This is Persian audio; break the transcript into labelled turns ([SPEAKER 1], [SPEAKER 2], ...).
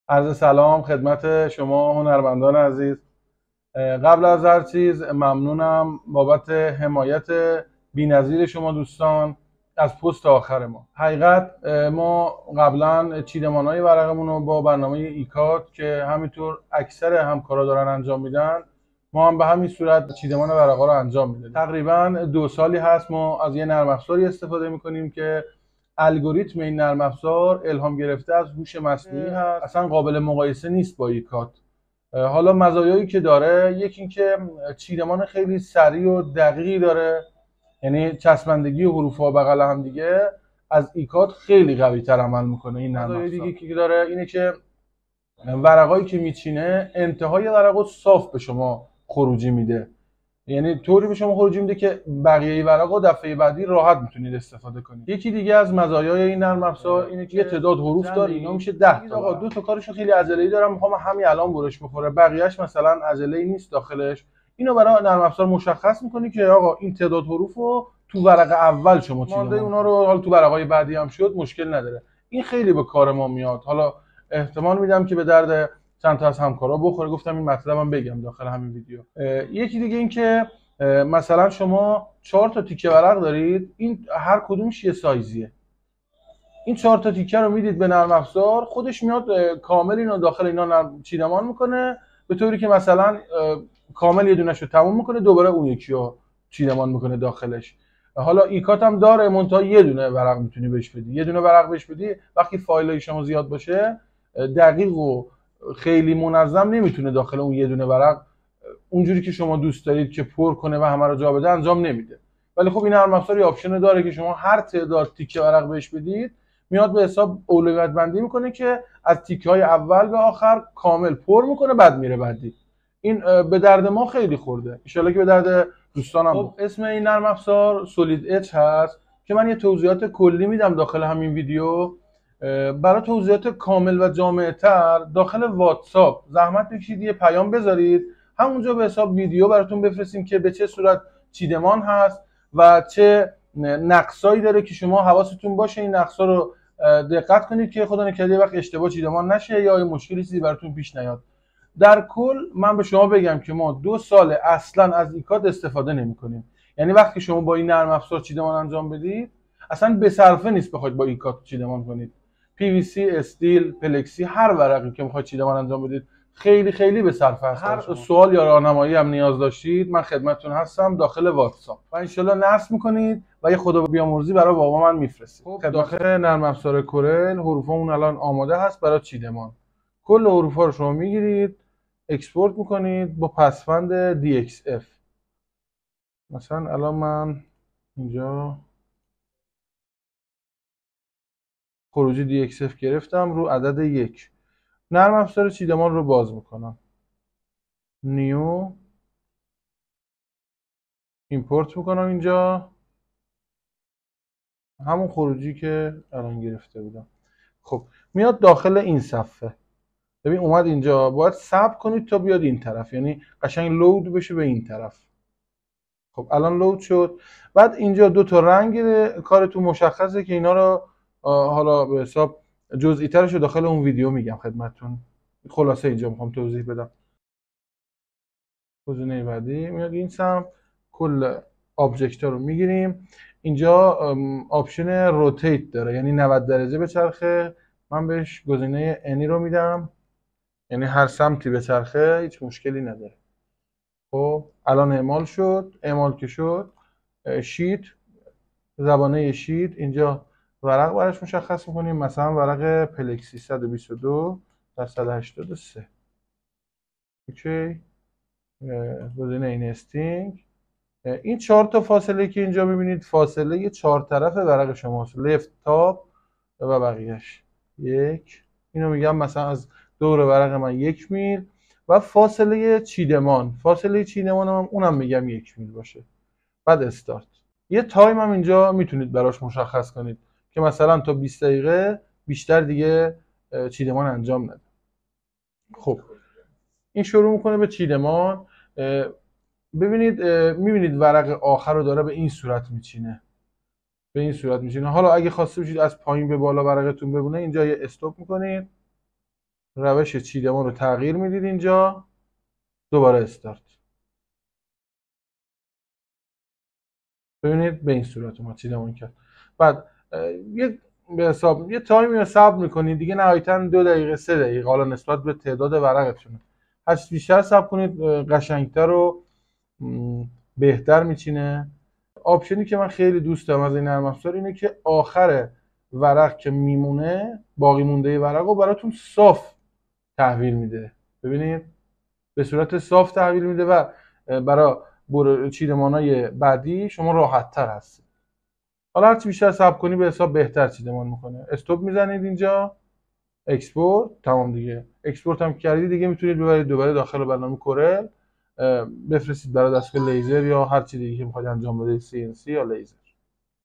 [SPEAKER 1] عرض سلام خدمت شما هنرمندان عزیز. قبل از هر چیز ممنونم بابت حمایت بی‌نظیر شما دوستان از پست آخر ما. حقیقت ما قبلا چیدمان‌های ورقمون رو با برنامه ایکاد که همینطور اکثر همکارا دارن انجام میدن، ما هم به همین صورت چیدمان ورقا رو انجام میدیم. تقریبا 2 سالی هست ما از یه نرم افزاری استفاده میکنیم که الگوریتم این نرم افزار الهام گرفته از هوش مصنوعی هست، اصلا قابل مقایسه نیست با ایکاد. حالا مزایایی که داره، یکی اینکه چیدمان خیلی سریع و دقیقی داره، یعنی چسبندگی حروف‌ها بغل هم دیگه از ایکاد خیلی قوی تر عمل میکنه. این نرم افزار دیگه که داره اینه که ورقایی که میچینه انتهای ورقو صاف به شما خروجی میده، یعنی طوری به شما خروجی میده که بقیه ورقا دفعه بعدی راحت میتونید استفاده کنید. یکی دیگه از مزایای این نرم افزار اینه که یه تعداد حروف داره، اینا میشه 10 تا. آقا دو تا کارشو خیلی عجله‌ای دارم، میخوام همین الان برش بخوره، بقیه‌اش مثلا عجله‌ای نیست داخلش. اینو برای نرم افزار مشخص میکنی که آقا این تعداد حروفو تو ورق اول شما چیدید، مانده اونا رو حالا تو ورقای بعدی هم شد مشکل نداره. این خیلی به کار ما میاد. حالا احتمال میدم که به درد چند تا از همکارا بخوره، گفتم این مطلبم بگم داخل همین ویدیو. یکی دیگه این که مثلا شما 4 تا تیکه ورق دارید، این هر کدومش یه سایزیه. این 4 تا تیکه رو میدید به نرم افزار، خودش میاد کامل اینو داخل اینا چیدمان میکنه، به طوری که مثلا کامل یه دونه‌ش رو تموم میکنه، دوباره اون یکی رو چیدمان میکنه داخلش. حالا ایکات هم داره، منتها یه دونه ورق میتونی بهش بدی، یه دونه ورق بهش بدی. وقتی فایلای شما زیاد باشه، دقیق و خیلی منظم نمیتونه داخل اون یه دونه ورق اونجوری که شما دوست دارید که پر کنه و همه رو جا بده انجام نمیده. ولی خب این نرم افزار آپشن داره که شما هر تعداد تیکه ورق بهش بدید، میاد به حساب اولویت بندی میکنه که از تیکه های اول به آخر کامل پر میکنه، بعد میره بعدی. این به درد ما خیلی خورده، ان شاءالله که به درد دوستانم. خب اسم این نرم افزار سولید اچ هست که من یه توضیحات کلی میدم داخل همین ویدیو. برای توضیحات کامل و جامع‌تر داخل واتساپ زحمت بکشید یه پیام بذارید، همونجا به حساب ویدیو براتون بفرستیم که به چه صورت چیدمان هست و چه نقصایی داره که شما حواستون باشه این نقصا رو دقت کنید که خدا نکرده وقت اشتباه چیدمان نشه یا مشکلی چیزی براتون پیش نیاد. در کل من به شما بگم که ما 2 سال اصلا از ایکاد استفاده نمی‌کنیم. یعنی وقتی شما با این نرم افزار چیدمان انجام بدید، اصلا به صرفه نیست بخواید با ایکاد چیدمان کنید. پی وی سی، استیل، پلکسی، هر ورقی که می‌خواید چیدمان انجام بدید خیلی خیلی به صرفه است. هر سوال یا راهنمایی هم نیاز داشتید من خدمتتون هستم داخل واتساپ و ان شاءالله نصب می‌کنید و یه خدا بیامرزی برای بابا من میفرستید. خب داخل نرم افزار کورل حروفمون الان آماده هست برای چیدمان. کل حروفا رو شما میگیرید، اکسپورت میکنید با پسوند DXF. مثلا الان من اینجا خروجی DXF گرفتم رو عدد 1. نرم افزار چیدمان رو باز میکنم، نیو ایمپورت میکنم اینجا همون خروجی که الان گرفته بودم. خب میاد داخل این صفحه، ببین اومد اینجا، باید صبر کنید تا بیاد این طرف، یعنی قشنگ لود بشه به این طرف. خب الان لود شد. بعد اینجا 2 تا رنگ کارتون مشخصه که اینا رو حالا به حساب جزئی ترش رو داخل اون ویدیو میگم خدمتتون. خلاصه اینجا میخوام توضیح بدم. گزینه بعدی میاد این سمت، کل آبجکت ها رو میگیریم. اینجا آپشن روتیت داره، یعنی 90 درجه به چرخه. من بهش گزینه انی رو میدم، یعنی هر سمتی به چرخه، هیچ مشکلی نداره. خب الان اعمال شد. اعمال که شد، شیت، زبانه شیت، اینجا ورق براش مشخص میکنیم، مثلا ورق پلکسی 122 در 183. اوکی. گزینه این استینگ. این 4 تا فاصله که اینجا میبینید فاصله 4 طرف ورق شماست، لفت تاپ و بقیهش 1. اینو میگم مثلا از دور ورق من 1 میل. و فاصله چیدمان، فاصله چیدمان هم اونم میگم 1 میل باشه. بعد استارت. یه تایم هم اینجا میتونید براش مشخص کنید که مثلا تا 20 دقیقه بیشتر دیگه چیدمان انجام نده. خب این شروع میکنه به چیدمان. ببینید میبینید ورق آخر رو داره به این صورت میچینه، به این صورت میچینه. حالا اگه خواسته باشید از پایین به بالا ورقتون ببونه، اینجا یه استاپ میکنید، روش چیدمان رو تغییر میدید اینجا، دوباره استارت. ببینید به این صورت اومد چیدمان کرد. بعد یه به حساب یه تایمی رو صبر میکنید دیگه، نهایتا 2 دقیقه 3 دقیقه، حالا نسبت به تعداد ورقتونه. هر چی بیشتر صبر کنید قشنگتر و بهتر میچینه. آپشنی که من خیلی دوست دارم از این نرم افزار اینه که آخر ورق که میمونه، باقی مونده ورق رو براتون صاف تحویل میده. ببینید به صورت صاف تحویل میده و برای چیدمانای بعدی شما راحت تر هستید. حالا هرچی بیشتر صبر کنی به حساب بهتر چیدمان میکنه. استوب میزنید اینجا، اکسپورت، تمام دیگه. اکسپورت هم کردید دیگه، میتونید ببرید دوباره داخل برنامه کورل بفرستید برای دستگاه لیزر یا هر چی دیگه که میخواید انجام بدید، CNC یا لیزر.